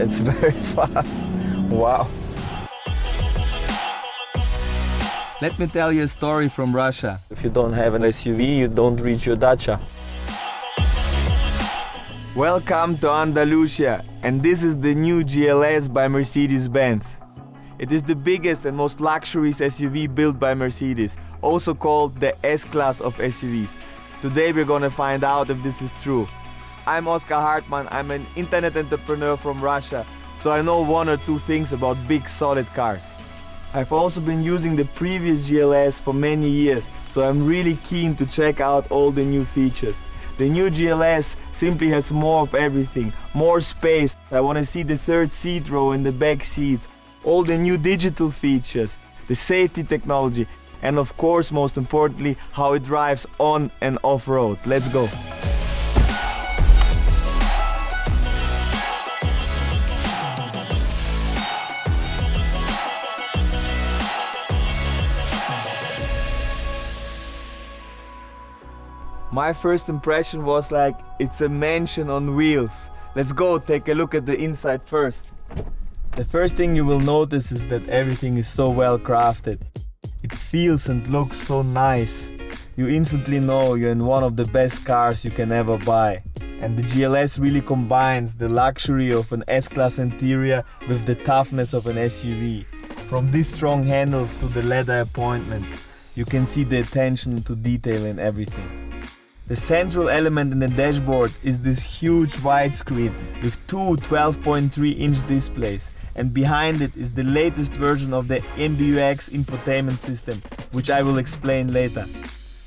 That's very fast. Wow. Let me tell you a story from Russia. If you don't have an SUV, you don't reach your dacha. Welcome to Andalusia, and this is the new GLS by Mercedes-Benz. It is the biggest and most luxurious SUV built by Mercedes, also called the S-Class of SUVs. Today we're gonna find out if this is true. I'm Oskar Hartmann, I'm an internet entrepreneur from Russia, so I know one or two things about big solid cars. I've also been using the previous GLS for many years, so I'm really keen to check out all the new features. The new GLS simply has more of everything, more space. I want to see the third seat row in the back seats, all the new digital features, the safety technology, and of course, most importantly, how it drives on and off-road. Let's go. My first impression was like, it's a mansion on wheels. Let's go take a look at the inside first. The first thing you will notice is that everything is so well crafted. It feels and looks so nice. You instantly know you're in one of the best cars you can ever buy. And the GLS really combines the luxury of an S-Class interior with the toughness of an SUV. From these strong handles to the leather appointments, you can see the attention to detail in everything. The central element in the dashboard is this huge widescreen with two 12.3-inch displays, and behind it is the latest version of the MBUX infotainment system, which I will explain later.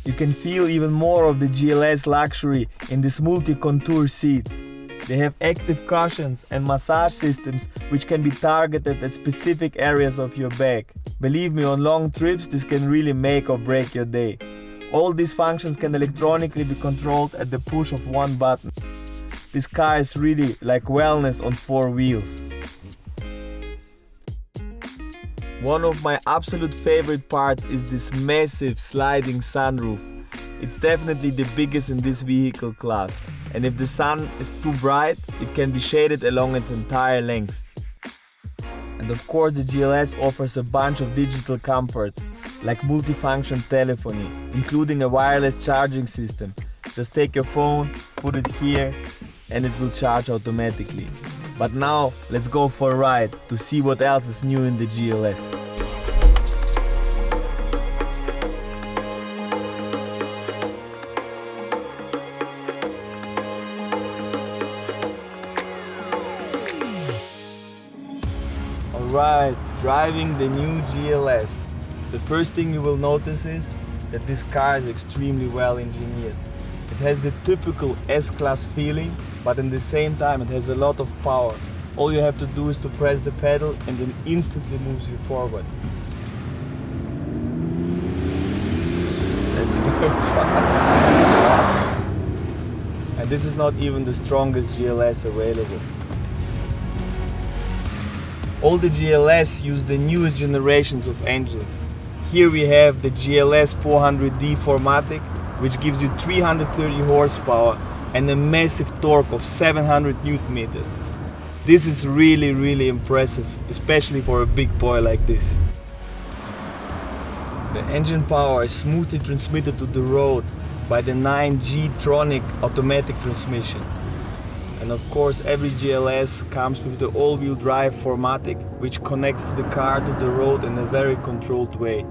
You can feel even more of the GLS luxury in these multi-contour seats. They have active cushions and massage systems which can be targeted at specific areas of your back. Believe me, on long trips this can really make or break your day. All these functions can electronically be controlled at the push of one button. This car is really like wellness on four wheels. One of my absolute favorite parts is this massive sliding sunroof. It's definitely the biggest in this vehicle class, and if the sun is too bright, it can be shaded along its entire length. And of course the GLS offers a bunch of digital comforts, like multifunction telephony, including a wireless charging system. Just take your phone, put it here, and it will charge automatically. But now, let's go for a ride to see what else is new in the GLS. Alright, driving the new GLS. The first thing you will notice is that this car is extremely well engineered. It has the typical S-Class feeling, but at the same time it has a lot of power. All you have to do is to press the pedal and it instantly moves you forward. That's very fast. And this is not even the strongest GLS available. All the GLS use the newest generations of engines. Here we have the GLS 400D 4MATIC, which gives you 330 horsepower and a massive torque of 700 Nm. This is really impressive, especially for a big boy like this. The engine power is smoothly transmitted to the road by the 9G-tronic automatic transmission. And of course every GLS comes with the all-wheel drive 4MATIC, which connects the car to the road in a very controlled way,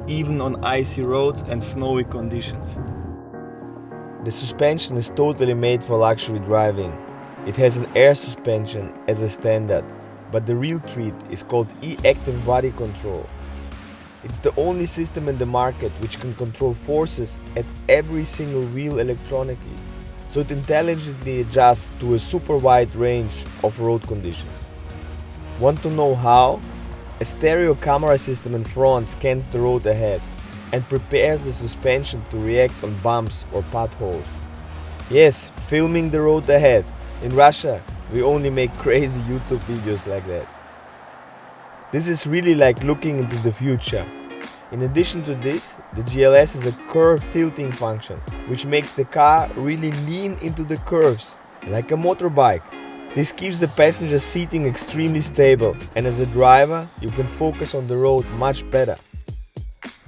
even on icy roads and snowy conditions. The suspension is totally made for luxury driving. It has an air suspension as a standard, but the real treat is called e-active body control. It's the only system in the market which can control forces at every single wheel electronically, so it intelligently adjusts to a super wide range of road conditions. Want to know how? A stereo camera system in front scans the road ahead and prepares the suspension to react on bumps or potholes. Yes, filming the road ahead. In Russia, we only make crazy YouTube videos like that. This is really like looking into the future. In addition to this, the GLS has a curve tilting function, which makes the car really lean into the curves, like a motorbike. This keeps the passenger seating extremely stable, and as a driver, you can focus on the road much better.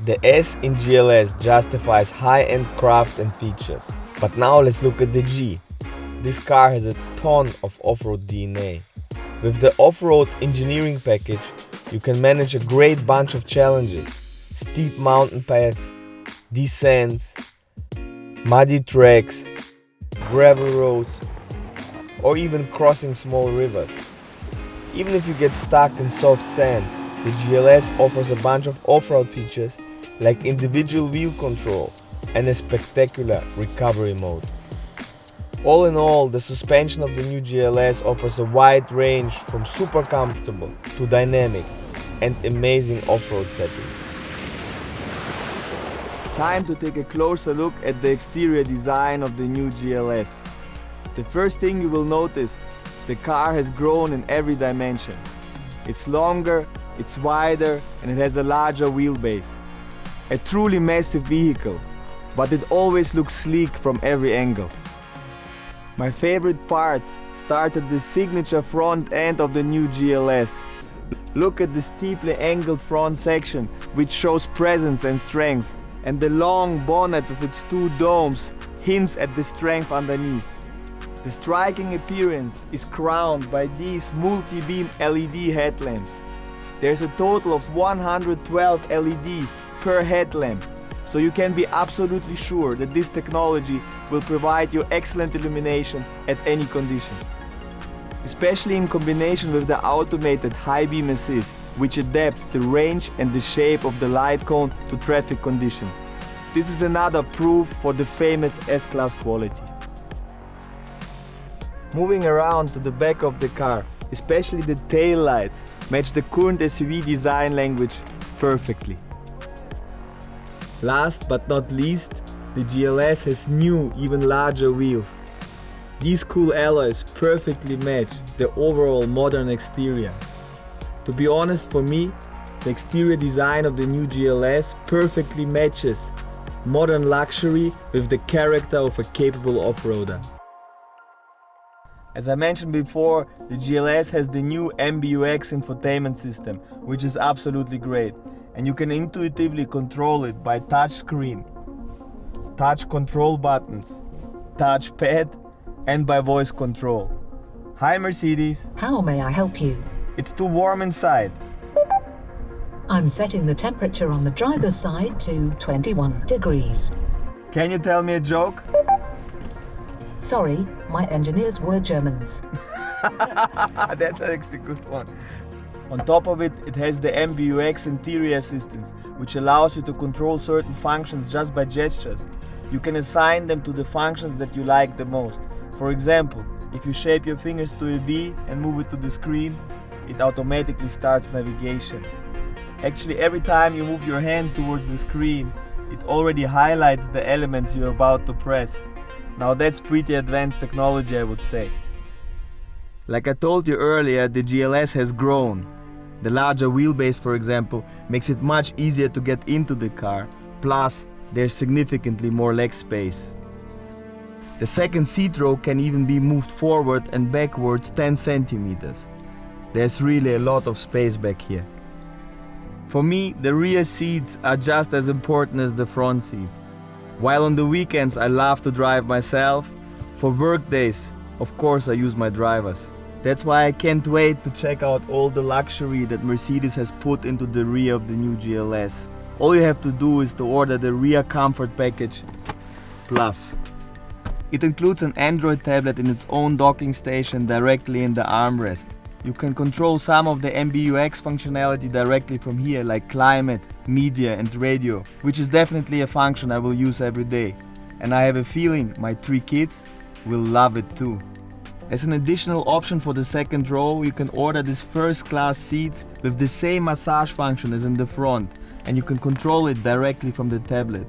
The S in GLS justifies high-end craft and features. But now let's look at the G. This car has a ton of off-road DNA. With the off-road engineering package, you can manage a great bunch of challenges. Steep mountain paths, descents, muddy tracks, gravel roads, or even crossing small rivers. Even if you get stuck in soft sand, the GLS offers a bunch of off-road features like individual wheel control and a spectacular recovery mode. All in all, the suspension of the new GLS offers a wide range from super comfortable to dynamic and amazing off-road settings. Time to take a closer look at the exterior design of the new GLS. The first thing you will notice, the car has grown in every dimension. It's longer, it's wider, and it has a larger wheelbase. A truly massive vehicle, but it always looks sleek from every angle. My favorite part starts at the signature front end of the new GLS. Look at the steeply angled front section, which shows presence and strength, and the long bonnet with its two domes hints at the strength underneath. The striking appearance is crowned by these multi-beam LED headlamps. There's a total of 112 LEDs per headlamp, so you can be absolutely sure that this technology will provide you excellent illumination at any condition. Especially in combination with the automated high beam assist, which adapts the range and the shape of the light cone to traffic conditions. This is another proof for the famous S-Class quality. Moving around to the back of the car, especially the tail lights, match the current SUV design language perfectly. Last but not least, the GLS has new, even larger wheels. These cool alloys perfectly match the overall modern exterior. To be honest, for me, the exterior design of the new GLS perfectly matches modern luxury with the character of a capable off-roader. As I mentioned before, the GLS has the new MBUX infotainment system, which is absolutely great, and you can intuitively control it by touch screen, touch control buttons, touch pad, and by voice control. Hi Mercedes. How may I help you? It's too warm inside. I'm setting the temperature on the driver's side to 21 degrees. Can you tell me a joke? Sorry, my engineers were Germans. That's actually a good one. On top of it, it has the MBUX interior assistance, which allows you to control certain functions just by gestures. You can assign them to the functions that you like the most. For example, if you shape your fingers to a V and move it to the screen, it automatically starts navigation. Actually, every time you move your hand towards the screen, it already highlights the elements you're about to press. Now that's pretty advanced technology, I would say. Like I told you earlier, the GLS has grown. The larger wheelbase, for example, makes it much easier to get into the car, plus there's significantly more leg space. The second seat row can even be moved forward and backwards 10 centimeters. There's really a lot of space back here. For me, the rear seats are just as important as the front seats. While on the weekends I love to drive myself, for work days, of course I use my drivers. That's why I can't wait to check out all the luxury that Mercedes has put into the rear of the new GLS. All you have to do is to order the Rear Comfort Package Plus. It includes an Android tablet in its own docking station directly in the armrest. You can control some of the MBUX functionality directly from here, like climate, media and radio, which is definitely a function I will use every day. And I have a feeling my 3 kids will love it too. As an additional option for the second row, you can order these first class seats with the same massage function as in the front, and you can control it directly from the tablet.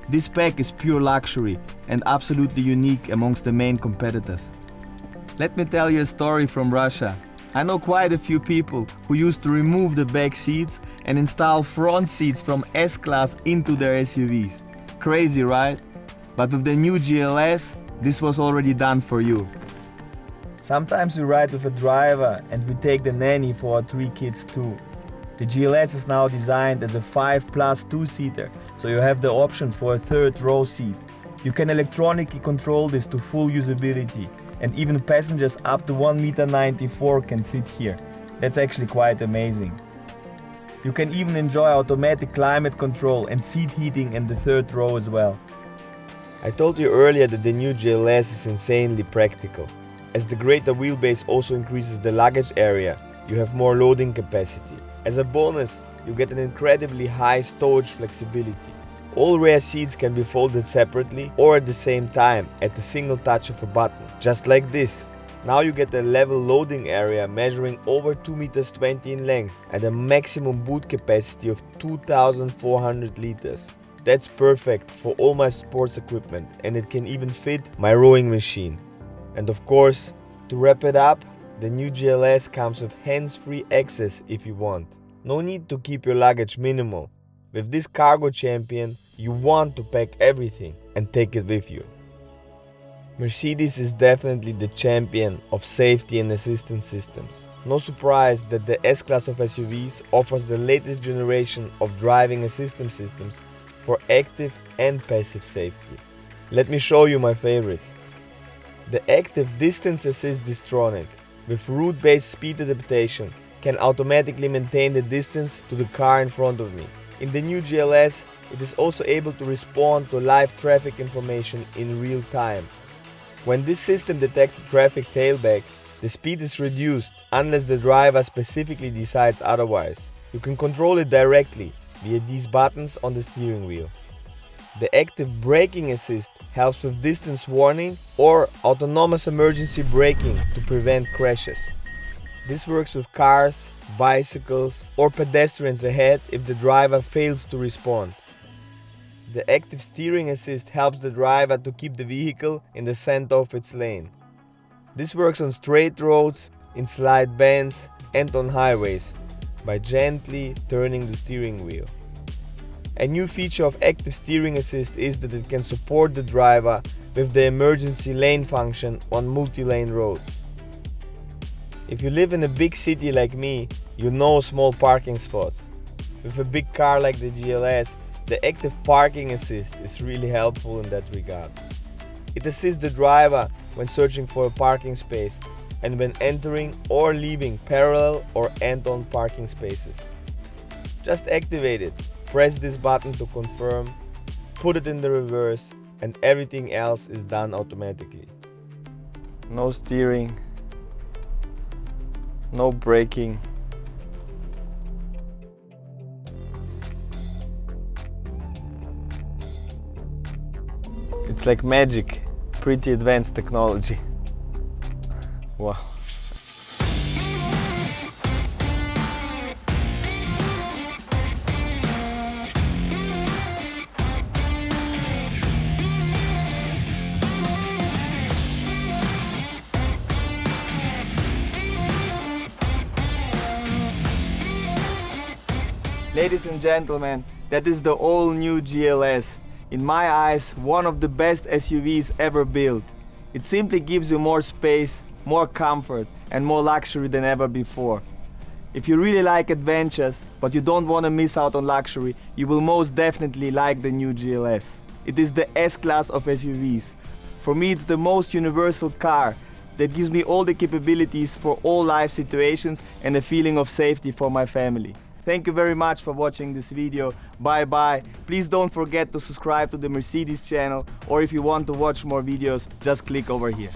This pack is pure luxury and absolutely unique amongst the main competitors. Let me tell you a story from Russia. I know quite a few people who used to remove the back seats and install front seats from S-Class into their SUVs. Crazy, right? But with the new GLS, this was already done for you. Sometimes we ride with a driver and we take the nanny for our 3 kids too. The GLS is now designed as a 5+ 2-seater, so you have the option for a 3rd row seat. You can electronically control this to full usability, and even passengers up to 1.94 m can sit here. That's actually quite amazing. You can even enjoy automatic climate control and seat heating in the 3rd row as well. I told you earlier that the new GLS is insanely practical. As the greater wheelbase also increases the luggage area, you have more loading capacity. As a bonus, you get an incredibly high stowage flexibility. All rear seats can be folded separately or at the same time at the single touch of a button, just like this. Now you get a level loading area measuring over 2.20 m in length and a maximum boot capacity of 2,400 liters. That's perfect for all my sports equipment, and it can even fit my rowing machine. And of course, to wrap it up, the new GLS comes with hands-free access if you want. No need to keep your luggage minimal. With this cargo champion, you want to pack everything and take it with you. Mercedes is definitely the champion of safety and assistance systems. No surprise that the S-Class of SUVs offers the latest generation of driving assistance systems for active and passive safety. Let me show you my favorites. The Active Distance Assist Distronic, with route-based speed adaptation, can automatically maintain the distance to the car in front of me. In the new GLS, it is also able to respond to live traffic information in real time. When this system detects a traffic tailback, the speed is reduced unless the driver specifically decides otherwise. You can control it directly via these buttons on the steering wheel. The Active Braking Assist helps with distance warning or autonomous emergency braking to prevent crashes. This works with cars, bicycles, or pedestrians ahead if the driver fails to respond. The Active Steering Assist helps the driver to keep the vehicle in the center of its lane. This works on straight roads, in slight bends, and on highways by gently turning the steering wheel. A new feature of Active Steering Assist is that it can support the driver with the emergency lane function on multi-lane roads. If you live in a big city like me, you know small parking spots. With a big car like the GLS, the Active Parking Assist is really helpful in that regard. It assists the driver when searching for a parking space and when entering or leaving parallel or end-on parking spaces. Just activate it, press this button to confirm, put it in the reverse, and everything else is done automatically. No steering, no braking. It's like magic, pretty advanced technology. Wow. Ladies and gentlemen, that is the all-new GLS. In my eyes, one of the best SUVs ever built. It simply gives you more space, more comfort, and more luxury than ever before. If you really like adventures, but you don't want to miss out on luxury, you will most definitely like the new GLS. It is the S-Class of SUVs. For me, it's the most universal car that gives me all the capabilities for all life situations and a feeling of safety for my family. Thank you very much for watching this video. Bye bye. Please don't forget to subscribe to the Mercedes channel, or if you want to watch more videos, just click over here.